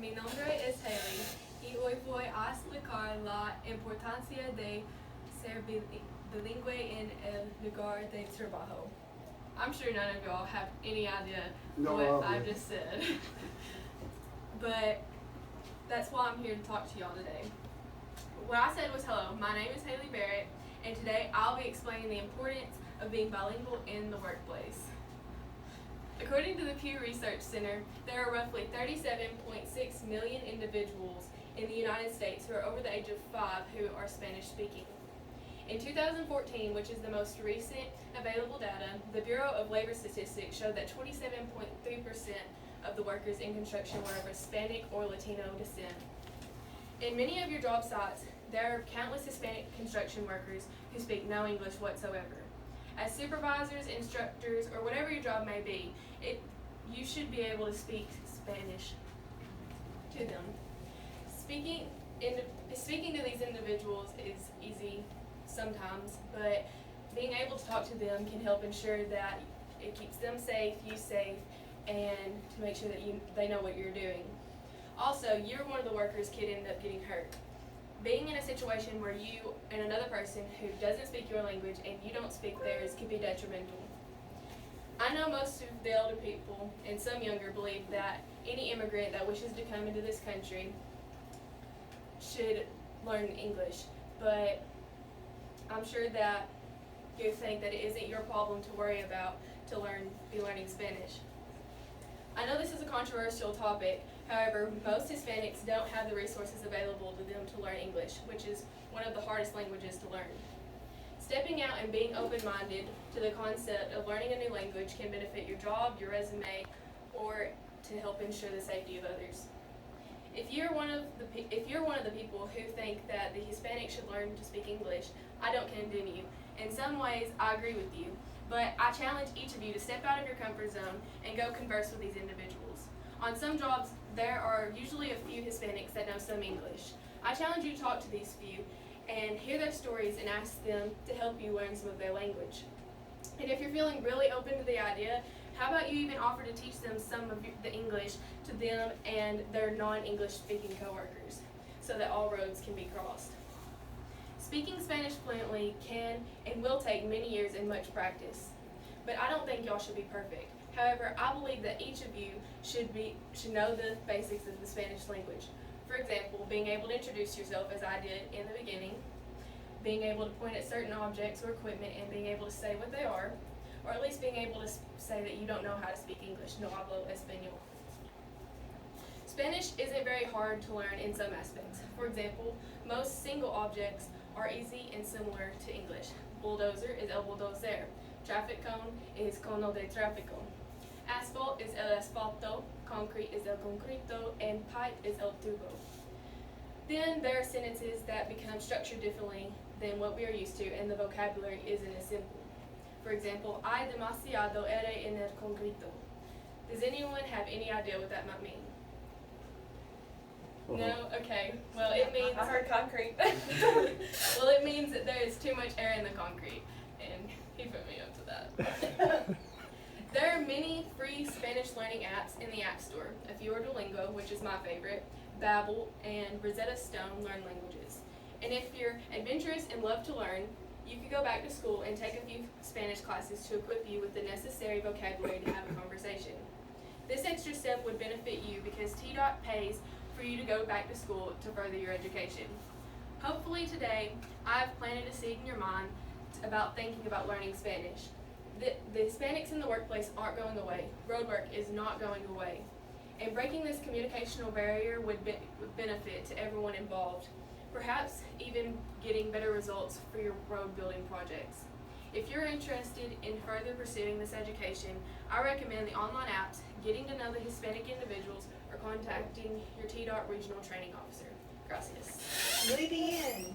mi nombre es Haley y hoy voy a explicar la importancia de ser bilingüe en el lugar de trabajo. I'm sure none of y'all have any idea what I just said, but that's why I'm here to talk to y'all today. What I said was hello, my name is Haley Barrett, and today I'll be explaining the importance of being bilingual in the workplace. According to the Pew Research Center, there are roughly 37.6 million individuals in the United States who are over the age of 5 who are Spanish speaking. In 2014, which is the most recent available data, the Bureau of Labor Statistics showed that 27.3% of the workers in construction were of Hispanic or Latino descent. In many of your job sites, there are countless Hispanic construction workers who speak no English whatsoever. As supervisors, instructors, or whatever your job may be, you should be able to speak Spanish to them. Speaking to these individuals is easy sometimes, but being able to talk to them can help ensure that it keeps them safe, you safe, and to make sure that they know what you're doing. Also, you're one of the workers could end up getting hurt. Being in a situation where you and another person who doesn't speak your language and you don't speak theirs could be detrimental. I know most of the older people and some younger believe that any immigrant that wishes to come into this country should learn English, but I'm sure that you think that it isn't your problem to worry about to be learning Spanish. I know this is a controversial topic, however, most Hispanics don't have the resources available to them to learn English, which is one of the hardest languages to learn. Stepping out and being open-minded to the concept of learning a new language can benefit your job, your resume, or to help ensure the safety of others. If you're one of the people who think that the Hispanics should learn to speak English, I don't condemn you. In some ways, I agree with you. But I challenge each of you to step out of your comfort zone and go converse with these individuals. On some jobs, there are usually a few Hispanics that know some English. I challenge you to talk to these few and hear their stories and ask them to help you learn some of their language. And if you're feeling really open to the idea, how about you even offer to teach them some of the English to them and their non-English speaking coworkers so that all roads can be crossed. Speaking Spanish fluently can and will take many years and much practice, but I don't think y'all should be perfect. However, I believe that each of you should know the basics of the Spanish language. For example, being able to introduce yourself as I did in the beginning, being able to point at certain objects or equipment and being able to say what they are, or at least being able to say that you don't know how to speak English. No hablo español. Spanish isn't very hard to learn in some aspects. For example, most single objects are easy and similar to English. Bulldozer is el bulldozer. Traffic cone is cono de tráfico. Asphalt is el asfalto. Concrete is el concreto. And pipe is el tubo. Then there are sentences that become structured differently than what we are used to, and the vocabulary isn't as simple. For example, hay demasiado aire en el concreto. Does anyone have any idea what that might mean? No? Okay. Well, it means... I heard concrete. Well, it means that there is too much air in the concrete, and he put me up to that. There are many free Spanish learning apps in the App Store. A few are Duolingo, which is my favorite, Babbel, and Rosetta Stone learn languages. And if you're adventurous and love to learn, you could go back to school and take a few Spanish classes to equip you with the necessary vocabulary to have a conversation. This extra step would benefit you because TDOT pays for you to go back to school to further your education. Hopefully today, I've planted a seed in your mind about thinking about learning Spanish. The Hispanics in the workplace aren't going away. Roadwork is not going away. And breaking this communicational barrier would benefit to everyone involved, perhaps even getting better results for your road building projects. If you're interested in further pursuing this education, I recommend the online apps, getting to know the Hispanic individuals, or contacting your TDOT regional training officer. Gracias. Muy bien.